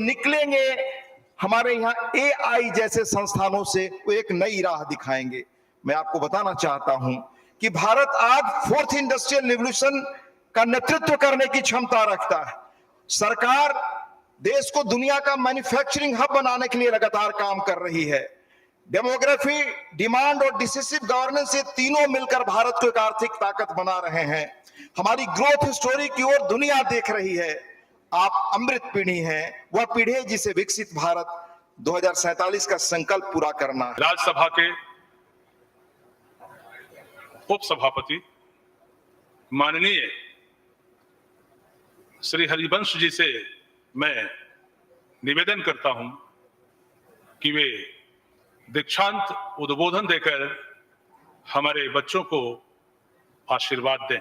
निकलेंगे हमारे यहाँ AI जैसे संस्थानों से, वो एक नई राह दिखाएंगे। मैं आपको बताना चाहता हूं कि भारत आज 4th इंडस्ट्रियल रिवॉल्यूशन का नेतृत्व करने की क्षमता रखता है। सरकार देश को दुनिया का मैन्युफैक्चरिंग हब बनाने के लिए लगातार काम कर रही है। डेमोग्राफी, डिमांड और डिसिसिव गवर्नेंस, ये तीनों मिलकर भारत को एक आर्थिक ताकत बना रहे हैं। हमारी ग्रोथ स्टोरी की ओर दुनिया देख रही है। आप अमृत पीढ़ी हैं, वह पीढ़ी है जिसे विकसित भारत 2047 का संकल्प पूरा करना है। राज्यसभा के उपसभापति माननीय श्री हरिवंश जी से मैं निवेदन करता हूं कि वे दीक्षांत उद्बोधन देकर हमारे बच्चों को आशीर्वाद दें।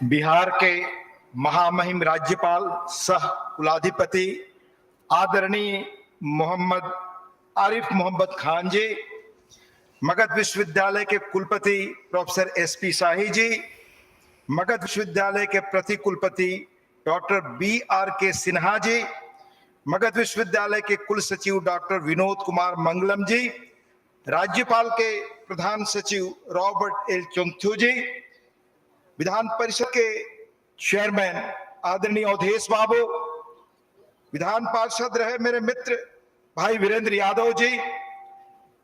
बिहार के महामहिम राज्यपाल सह कुलाधिपति आदरणीय मोहम्मद आरिफ मोहम्मद खान जी, मगध विश्वविद्यालय के कुलपति प्रोफेसर SP शाही जी, मगध विश्वविद्यालय के प्रति कुलपति डॉक्टर BRK सिन्हा जी, मगध विश्वविद्यालय के कुल सचिव डॉक्टर विनोद कुमार मंगलम जी, राज्यपाल के प्रधान सचिव रॉबर्ट L चुंगथू जी, विधान परिषद के चेयरमैन आदरणीय अवधेश बाबू, विधान पार्षद रहे मेरे मित्र भाई वीरेंद्र यादव जी,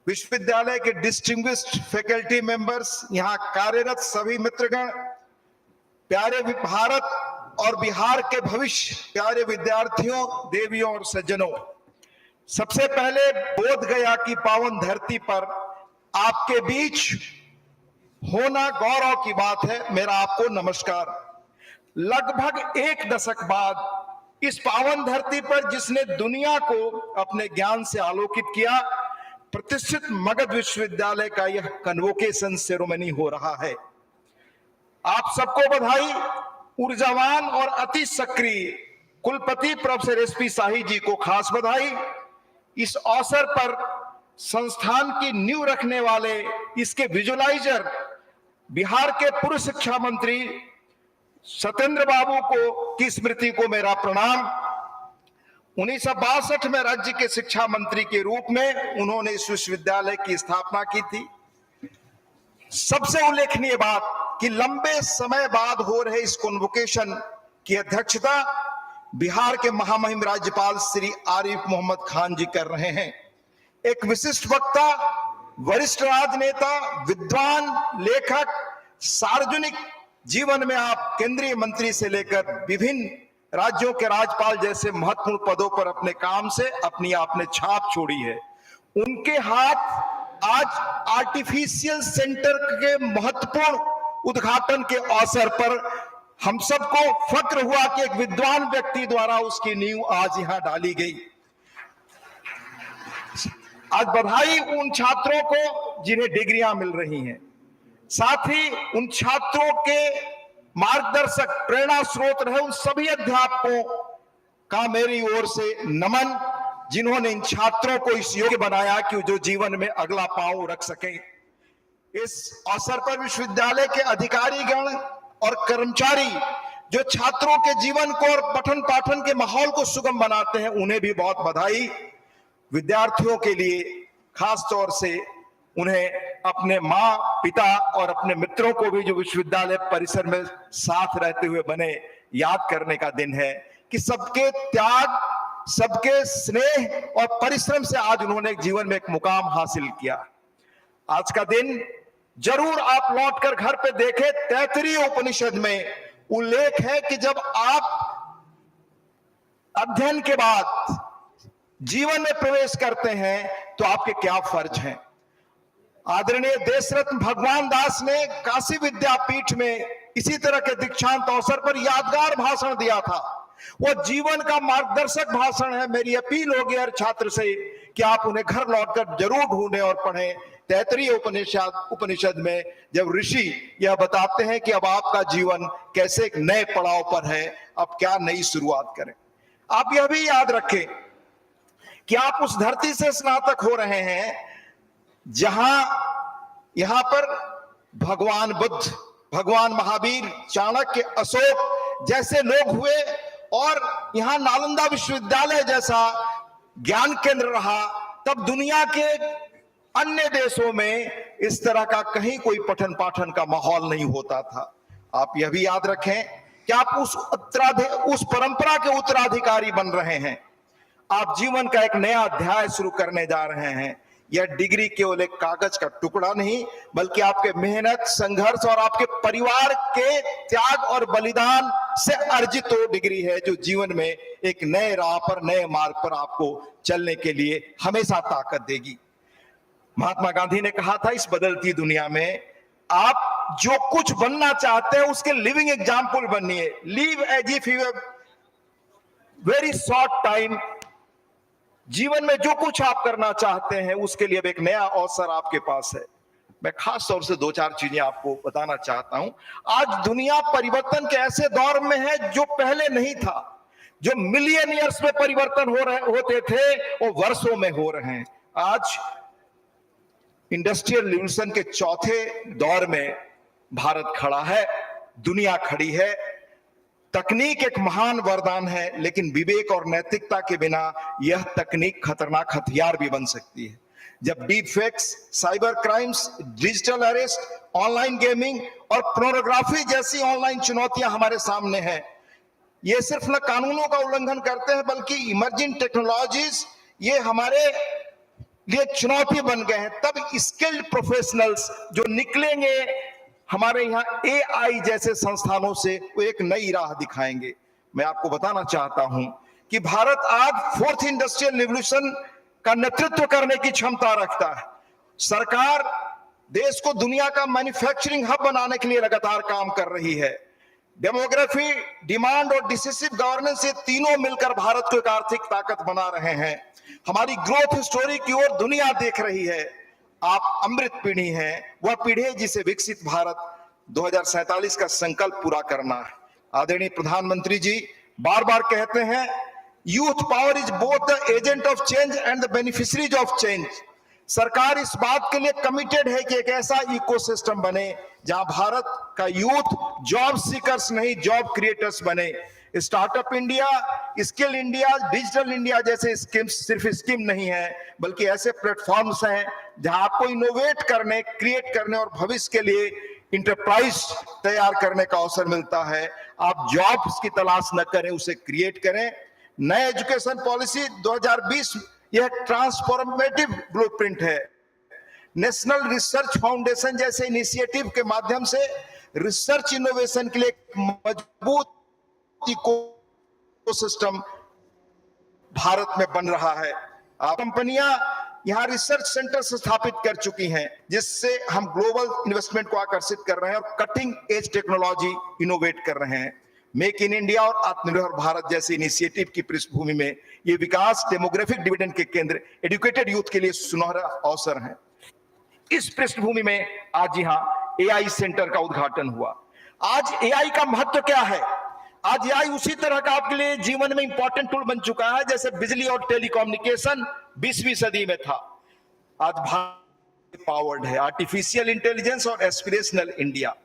विश्वविद्यालय के डिस्टिंग्विश्ड फैकल्टी मेंबर्स, यहाँ कार्यरत सभी मित्रगण, प्यारे भारत और बिहार के भविष्य, प्यारे विद्यार्थियों, देवियों और सज्जनों, सबसे पहले बोध गया की पावन धरती पर आपके बीच होना गौरव की बात है। मेरा आपको नमस्कार। लगभग 1 दशक बाद इस पावन धरती पर जिसने दुनिया को अपने ज्ञान से आलोकित किया, प्रतिष्ठित मगध विश्वविद्यालय का यह कन्वोकेशन सेरेमनी हो रहा है। आप सबको बधाई। ऊर्जावान और अति सक्रिय कुलपति प्रोफेसर SP शाही जी को खास बधाई। इस अवसर पर संस्थान की नींव रखने वाले, इसके विजुअलाइजर बिहार के पूर्व शिक्षा मंत्री सत्येंद्र बाबू को की स्मृति को मेरा प्रणाम। 1962 में राज्य के शिक्षा मंत्री के रूप में उन्होंने इस विश्वविद्यालय की स्थापना की थी। सबसे उल्लेखनीय बात कि लंबे समय बाद हो रहे इस कन्वोकेशन की अध्यक्षता बिहार के महामहिम राज्यपाल श्री आरिफ मोहम्मद खान जी कर रहे हैं। एक विशिष्ट वक्ता, वरिष्ठ राजनेता, विद्वान, लेखक, सार्वजनिक जीवन में आप केंद्रीय मंत्री से लेकर विभिन्न राज्यों के राज्यपाल जैसे महत्वपूर्ण पदों पर अपने काम से अपनी आपने छाप छोड़ी है। उनके हाथ आज आर्टिफिशियल सेंटर के महत्वपूर्ण उद्घाटन के अवसर पर हम सबको फक्र हुआ कि एक विद्वान व्यक्ति द्वारा उसकी नींव आज यहां डाली गई। आज बधाई उन छात्रों को जिन्हें डिग्रियां मिल रही हैं, साथ ही उन छात्रों के मार्गदर्शक, प्रेरणा स्रोत रहे उन सभी अध्यापकों का मेरी ओर से नमन, जिन्होंने इन छात्रों को इस योग्य बनाया कि जो जीवन में अगला पांव रख सके। इस अवसर पर विश्वविद्यालय के अधिकारीगण और कर्मचारी जो छात्रों के जीवन को और पठन पाठन के माहौल को सुगम बनाते हैं, उन्हें भी बहुत बधाई। विद्यार्थियों के लिए खास तौर से उन्हें अपने माँ, पिता और अपने मित्रों को भी जो विश्वविद्यालय परिसर में साथ रहते हुए बने, याद करने का दिन है कि सबके त्याग, सबके स्नेह और परिश्रम से आज उन्होंने एक जीवन में एक मुकाम हासिल किया। आज का दिन जरूर आप लौटकर घर पे देखें। तैत्तिरीय उपनिषद में उल्लेख है कि जब आप अध्ययन के बाद जीवन में प्रवेश करते हैं तो आपके क्या फर्ज हैं। आदरणीय देशरत्न भगवान दास ने काशी विद्यापीठ में इसी तरह के दीक्षांत अवसर पर यादगार भाषण दिया था। वो जीवन का मार्गदर्शक भाषण है। मेरी अपील होगी हर छात्र से कि आप उन्हें घर लौटकर जरूर ढूंढें और पढ़ें। तैत्तिरीय उपनिषद में जब ऋषि यह बताते हैं कि अब आपका जीवन कैसे एक नए पड़ाव पर है, अब क्या नई शुरुआत करें। आप यह भी याद रखें कि आप उस धरती से स्नातक हो रहे हैं जहां यहां पर भगवान बुद्ध, भगवान महावीर, चाणक्य, अशोक जैसे लोग हुए और यहां नालंदा विश्वविद्यालय जैसा ज्ञान केंद्र रहा। तब दुनिया के अन्य देशों में इस तरह का कहीं कोई पठन पाठन का माहौल नहीं होता था। आप यह भी याद रखें कि आप उस परंपरा के उत्तराधिकारी बन रहे हैं। आप जीवन का एक नया अध्याय शुरू करने जा रहे हैं। यह डिग्री केवल एक कागज का टुकड़ा नहीं, बल्कि आपके मेहनत, संघर्ष और आपके परिवार के त्याग और बलिदान से अर्जित वो डिग्री है जो जीवन में एक नए राह पर, नए मार्ग पर आपको चलने के लिए हमेशा ताकत देगी। महात्मा गांधी ने कहा था, इस बदलती दुनिया में आप जो कुछ बनना चाहते हैं उसके लिविंग एग्जाम्पल बनिए। Live as if you have very short time. जीवन में जो कुछ आप करना चाहते हैं उसके लिए अब एक नया अवसर आपके पास है। मैं खास तौर से 2-4 चीजें आपको बताना चाहता हूं। आज दुनिया परिवर्तन के ऐसे दौर में है जो पहले नहीं था। जो मिलियन ईयर्स में परिवर्तन होते थे वो वर्षों में हो रहे हैं। आज इंडस्ट्रियल रिवॉल्यूशन के चौथे दौर में भारत खड़ा है, दुनिया खड़ी है। तकनीक एक महान वरदान है, लेकिन विवेक और नैतिकता के बिना यह तकनीक खतरनाक हथियार भी बन सकती है। जब deep fakes, cyber crimes, digital arrest, online gaming और पोर्नोग्राफी जैसी ऑनलाइन चुनौतियां हमारे सामने हैं, ये सिर्फ न कानूनों का उल्लंघन करते हैं बल्कि इमर्जिंग टेक्नोलॉजीज ये हमारे लिए चुनौती बन गए हैं। तब स्किल्ड प्रोफेशनल्स जो निकलेंगे हमारे यहाँ एआई जैसे संस्थानों से, वो एक नई राह दिखाएंगे। मैं आपको बताना चाहता हूं कि भारत आज 4th इंडस्ट्रियल रिवॉल्यूशन का नेतृत्व करने की क्षमता रखता है। सरकार देश को दुनिया का मैन्युफैक्चरिंग हब बनाने के लिए लगातार काम कर रही है। डेमोग्राफी, डिमांड और डिसिसिव गवर्नेंस, ये तीनों मिलकर भारत को एक आर्थिक ताकत बना रहे हैं। हमारी ग्रोथ स्टोरी की ओर दुनिया देख रही है। आप अमृत पीढ़ी हैं, वह पीढ़ी है जिसे विकसित भारत 2047 का संकल्प पूरा करना है। आदरणीय प्रधानमंत्री जी बार बार कहते हैं, youth power is both the agent of change and the beneficiaries of change. सरकार इस बात के लिए कमिटेड है कि एक ऐसा इकोसिस्टम बने जहां भारत का यूथ जॉब सीकर्स नहीं, जॉब क्रिएटर्स बने। Startup India, skill India, digital India जैसे स्कीम्स सिर्फ स्कीम नहीं है, बल्कि ऐसे प्लेटफॉर्म्स हैं जहां आपको इनोवेट करने, क्रिएट करने और भविष्य के लिए इंटरप्राइज तैयार करने का अवसर मिलता है। आप जॉब्स की तलाश न करें, उसे क्रिएट करें। नए एजुकेशन पॉलिसी 2020 यह ट्रांसफॉर्मेटिव ब्लूप्रिंट है। नेशनल रिसर्च फाउंडेशन जैसे इनिशिएटिव के माध्यम से रिसर्च इनोवेशन के लिए एक मजबूत इकोसिस्टम भारत में बन रहा है। कंपनियां यहां रिसर्च सेंटर स्थापित कर चुकी हैं, जिससे हम ग्लोबल इन्वेस्टमेंट को आकर्षित कर रहे हैं और कटिंग एज टेक्नोलॉजी इनोवेट कर रहे हैं। मेक इन इंडिया और आत्मनिर्भर भारत जैसे इनिशिएटिव की पृष्ठभूमि में ये विकास, डेमोग्राफिक डिविडेंड के केंद्र, एजुकेटेड यूथ के लिए सुनहरा अवसर है। इस पृष्ठभूमि में आज यहाँ एआई सेंटर का उद्घाटन हुआ। आज एआई का महत्व क्या है? आज एआई उसी तरह का आपके लिए जीवन में इंपॉर्टेंट टूल बन चुका है जैसे बिजली और टेलीकम्युनिकेशन 20वीं सदी में था। आज भारत पावर्ड है, आर्टिफिशियल इंटेलिजेंस और एस्पिरेशनल इंडिया।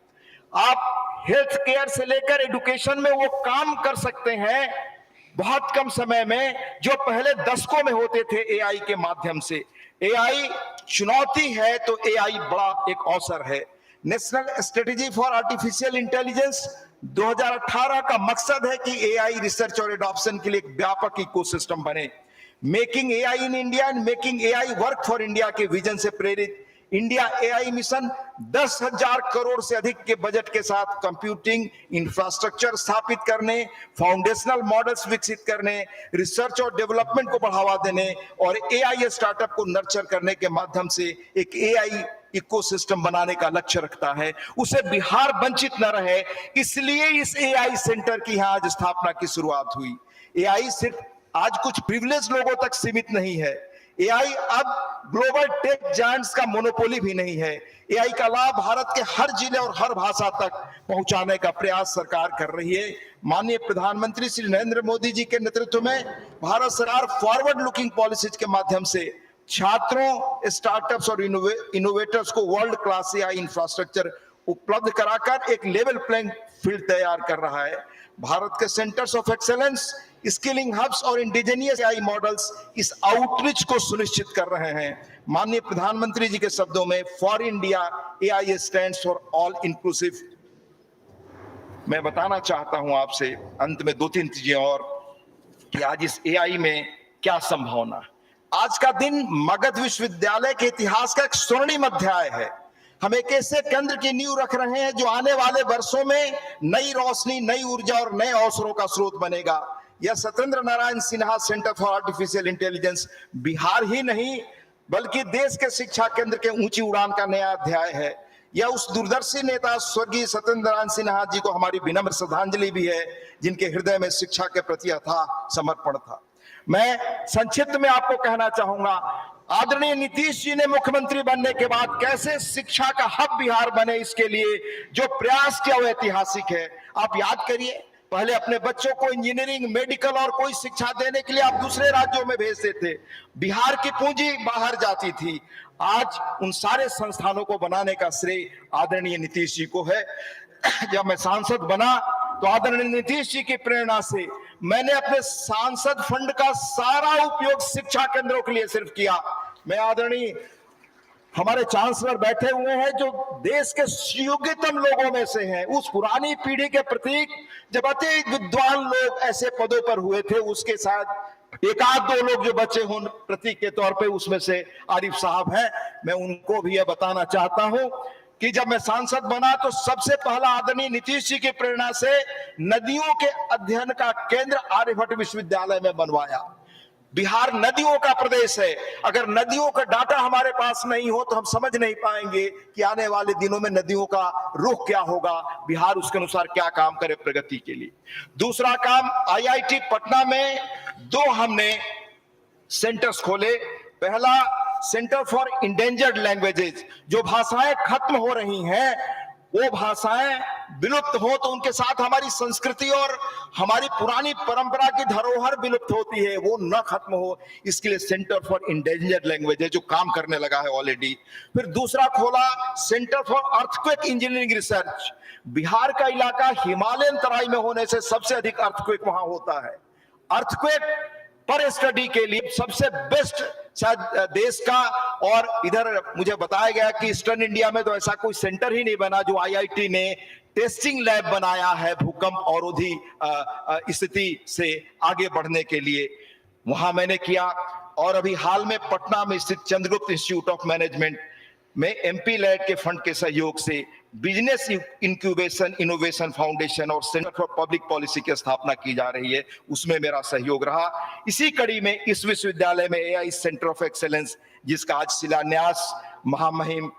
आप हेल्थ केयर से लेकर एजुकेशन में वो काम कर सकते हैं बहुत कम समय में जो पहले दशकों में होते थे एआई के माध्यम से। एआई चुनौती है तो एआई बड़ा एक अवसर है। National strategy for artificial intelligence 2018 का मकसद है कि एआई रिसर्च और एडॉप्शन के लिए एक व्यापक इकोसिस्टम बने। Making AI in India and making AI work for India के विजन से प्रेरित इंडिया एआई मिशन 10,000 करोड़ से अधिक के बजट के साथ कंप्यूटिंग इंफ्रास्ट्रक्चर स्थापित करने, फाउंडेशनल मॉडल्स विकसित करने, रिसर्च और डेवलपमेंट को बढ़ावा देने और एआई स्टार्टअप को नर्चर करने के माध्यम से एक एआई इकोसिस्टम बनाने का लक्ष्य रखता है। उसे बिहार वंचित न रहे, इसलिए इस एआई सेंटर की यहां आज स्थापना की शुरुआत हुई। एआई सिर्फ आज कुछ प्रिविलेज लोगों तक सीमित नहीं है। एआई अब ग्लोबल टेक जायंट्स का मोनोपोली भी नहीं है। एआई का लाभ भारत के हर जिले और हर भाषा तक पहुंचाने का प्रयास सरकार कर रही है। माननीय प्रधानमंत्री श्री नरेंद्र मोदी जी के नेतृत्व में भारत सरकार फॉरवर्ड लुकिंग पॉलिसीज के माध्यम से छात्रों, स्टार्टअप्स और इनोवेटर्स को वर्ल्ड क्लास एआई इंफ्रास्ट्रक्चर उपलब्ध कराकर एक लेवल प्लेइंग फील्ड तैयार कर रहा है। भारत के centres of excellence, skilling hubs और इंडिजिनियस एआई मॉडल्स इस आउटरीच को सुनिश्चित कर रहे हैं। माननीय प्रधानमंत्री जी के शब्दों में, for India AI stands for all inclusive. मैं बताना चाहता हूं आपसे अंत में 2-3 चीजें और कि आज इस एआई में क्या संभावना। आज का दिन मगध विश्वविद्यालय के इतिहास का एक स्वर्णिम अध्याय है। हम एक ऐसे केंद्र की नींव रख रहे हैं जो आने वाले वर्षों में नई रोशनी, नई ऊर्जा और नए अवसरों का स्रोत बनेगा। यह Satyendra Narayan Sinha centre for artificial intelligence Bihar ही नहीं बल्कि देश के शिक्षा केंद्र के ऊंची उड़ान का नया अध्याय है। यह उस दूरदर्शी नेता स्वर्गीय सत्येंद्र नारायण सिन्हा जी को हमारी विनम्र श्रद्धांजलि भी है, जिनके हृदय में शिक्षा के प्रति अथाह समर्पण था। मैं संक्षिप्त में आपको कहना चाहूंगा, आदरणीय नीतीश जी ने मुख्यमंत्री बनने के बाद कैसे शिक्षा का हब बिहार बने, इसके लिए जो प्रयास किया वो ऐतिहासिक है। आप याद करिए, पहले अपने बच्चों को इंजीनियरिंग, मेडिकल और कोई शिक्षा देने के लिए आप दूसरे राज्यों में भेजते थे। बिहार की पूंजी बाहर जाती थी। आज उन सारे संस्थानों को बनाने का श्रेय आदरणीय नीतीश जी को है। जब मैं सांसद बना तो आदरणीय नीतीश जी की प्रेरणा से मैंने अपने सांसद फंड का सारा उपयोग शिक्षा केंद्रों के लिए सिर्फ किया। मैं आदरणीय हमारे चांसलर बैठे हुए हैं जो देश के योग्यतम लोगों में से हैं, उस पुरानी पीढ़ी के प्रतीक। जब अति विद्वान लोग ऐसे पदों पर हुए थे, उसके साथ एक आध 2 लोग जो बचे हों प्रतीक के तौर पे, उसमें से आरिफ साहब हैं। मैं उनको भी यह बताना चाहता हूं कि जब मैं सांसद बना तो सबसे पहला आदरणीय नीतीश जी की प्रेरणा से नदियों के अध्ययन का केंद्र आर्यभट्ट विश्वविद्यालय में बनवाया। बिहार नदियों का प्रदेश है। अगर नदियों का डाटा हमारे पास नहीं हो तो हम समझ नहीं पाएंगे कि आने वाले दिनों में नदियों का रुख क्या होगा, बिहार उसके अनुसार क्या काम करे प्रगति के लिए। दूसरा काम, आईआईटी पटना में 2 हमने सेंटर्स खोले। पहला सेंटर फॉर इंडेंजर्ड लैंग्वेजेस, जो भाषाएं खत्म हो रही हैं, वो भाषाएं विलुप्त हो तो उनके साथ हमारी संस्कृति और हमारी पुरानी परंपरा की धरोहर विलुप्त होती है, वो न खत्म हो, इसके लिए सेंटर फॉर इंडेंजर्ड लैंग्वेजेस जो काम करने लगा है ऑलरेडी। फिर दूसरा खोला centre for earthquake engineering research. Bihar का इलाका हिमालयन तराई में होने से सबसे अधिक अर्थक्वेक वहां होता है। अर्थक्वेक पर स्टडी के लिए सबसे बेस्ट शायद देश का, और इधर मुझे बताया गया कि ईस्टर्न इंडिया में तो ऐसा कोई सेंटर ही नहीं बना जो आईआईटी ने टेस्टिंग लैब बनाया है भूकंप अवरोधी स्थिति से आगे बढ़ने के लिए, वहां मैंने किया। और अभी हाल में पटना में स्थित चंद्रगुप्त इंस्टीट्यूट ऑफ मैनेजमेंट में एमपी लैड के फंड के सहयोग से बिजनेस इंक्यूबेशन इनोवेशन फाउंडेशन और सेंटर फॉर पब्लिक पॉलिसी की स्थापना की जा रही है, उसमें मेरा सहयोग रहा। इसी कड़ी में इस विश्वविद्यालय में एआई सेंटर ऑफ एक्सेलेंस, जिसका आज शिलान्यास महामहिम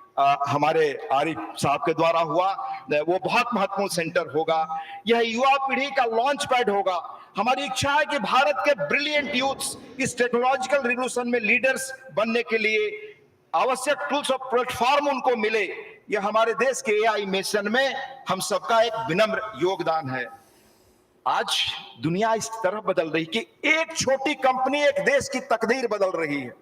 हमारे आरिफ साहब के द्वारा हुआ, वो बहुत महत्वपूर्ण सेंटर होगा। यह युवा पीढ़ी का लॉन्च पैड होगा। हमारी इच्छा है कि भारत के ब्रिलियंट यूथ्स इस टेक्नोलॉजिकल रिवॉल्यूशन में लीडर्स बनने के लिए आवश्यक टूल्स और प्लेटफॉर्म उनको मिले। यह हमारे देश के एआई मिशन में हम सबका एक विनम्र योगदान है। आज दुनिया इस तरह बदल रही कि एक छोटी कंपनी एक देश की तकदीर बदल रही है।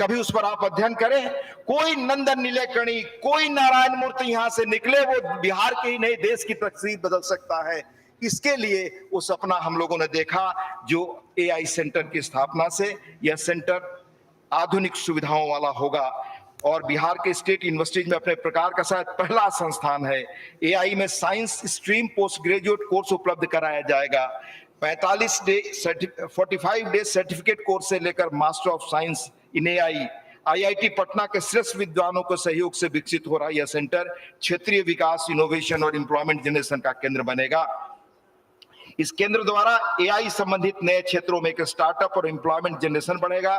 कभी उस पर आप अध्ययन करें, कोई नंदन नीलेकणी, कोई नारायण मूर्ति यहां से निकले, वो बिहार के ही नहीं देश की तकदीर बदल सकता है। इसके लिए वो सपना हम लोगों ने देखा जो एआई सेंटर की स्थापना से। यह सेंटर आधुनिक सुविधाओं वाला होगा और बिहार के स्टेट यूनिवर्सिटीज में अपने प्रकार का शायद पहला संस्थान है। एआई में science stream post graduate course उपलब्ध कराया जाएगा। 45 डे सर्टिफिकेट कोर्स से लेकर master of science in AI IIT Patna के श्रेष्ठ विद्वानों के सहयोग से विकसित हो रहा यह सेंटर क्षेत्रीय विकास, इनोवेशन और एम्प्लॉयमेंट जनरेशन का केंद्र बनेगा। इस केंद्र द्वारा एआई संबंधित नए क्षेत्रों में एक स्टार्टअप और एम्प्लॉयमेंट जनरेशन बढ़ेगा।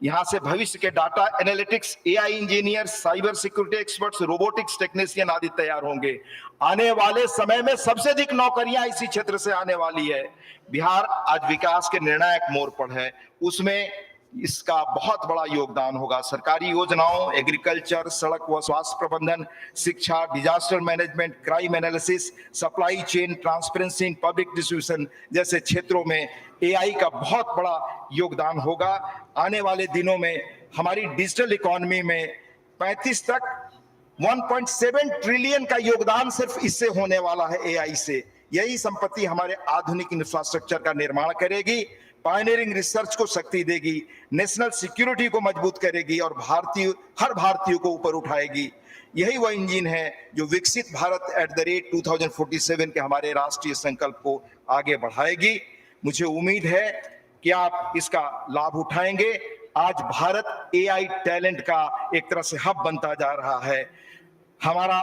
यहां से भविष्य के data analytics, AI engineer, cyber security experts, robotics technician आदि तैयार होंगे। आने वाले समय में सबसे अधिक नौकरियां इसी क्षेत्र से आने वाली है। बिहार आज विकास के निर्णायक मोड़ पर है। उसमें इसका बहुत बड़ा योगदान होगा। सरकारी योजनाओं, एग्रीकल्चर, सड़क व स्वास्थ्य प्रबंधन, शिक्षा, disaster management, crime analysis, supply chain, transparency in public distribution जैसे क्षेत्रों में एआई का बहुत बड़ा योगदान होगा। आने वाले दिनों में हमारी डिजिटल इकोनॉमी में 35 तक 1.7 ट्रिलियन का योगदान सिर्फ इससे होने वाला है, एआई से। यही संपत्ति हमारे आधुनिक इंफ्रास्ट्रक्चर का निर्माण करेगी, पायनियरिंग रिसर्च को शक्ति देगी, नेशनल सिक्योरिटी को मजबूत करेगी और हर भारतीय को ऊपर उठाएगी। यही वह इंजन है जो विकसित भारत @2047 के हमारे राष्ट्रीय संकल्प को आगे बढ़ाएगी। मुझे उम्मीद है कि आप इसका लाभ उठाएंगे। आज भारत एआई टैलेंट का एक तरह से हब बनता जा रहा है। हमारा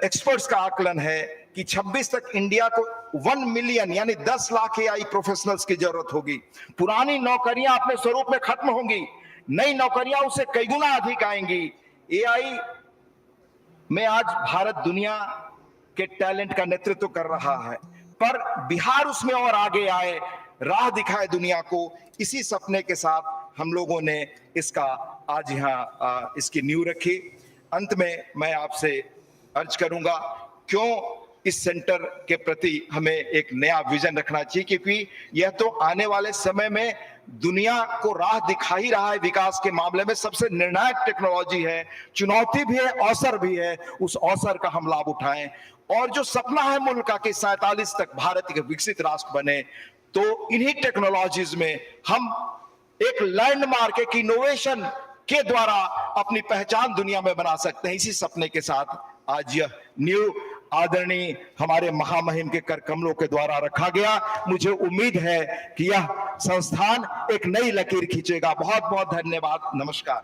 एक्सपर्ट्स का आकलन है कि 26 तक इंडिया को 1 मिलियन यानी 10 लाख एआई प्रोफेशनल्स की जरूरत होगी। पुरानी नौकरियां अपने स्वरूप में खत्म होंगी, नई नौकरियां उससे कई गुना अधिक आएंगी। एआई में आज भारत दुनिया के टैलेंट का नेतृत्व कर रहा है, पर बिहार उसमें और आगे आए, राह दिखाए दुनिया को। इसी सपने के साथ हम लोगों ने इसका आज यहाँ इसकी नींव रखी। अंत में मैं आपसे अर्ज करूंगा, क्यों इस सेंटर के प्रति हमें एक नया विजन रखना चाहिए, क्योंकि यह तो आने वाले समय में दुनिया को राह दिखा ही रहा है। विकास के मामले में सबसे निर्णायक टेक्नोलॉजी है, चुनौती भी है, अवसर भी है। उस अवसर का हम लाभ उठाएं और जो सपना है मुल्क का कि 47 तक भारत एक विकसित राष्ट्र बने, तो इन्हीं टेक्नोलॉजीज में हम एक लैंडमार्क, एक इनोवेशन के द्वारा अपनी पहचान दुनिया में बना सकते हैं। इसी सपने के साथ आज यह न्यू आदरणीय हमारे महामहिम के कर कमलों के द्वारा रखा गया। मुझे उम्मीद है कि यह संस्थान एक नई लकीर खींचेगा। बहुत बहुत धन्यवाद। नमस्कार।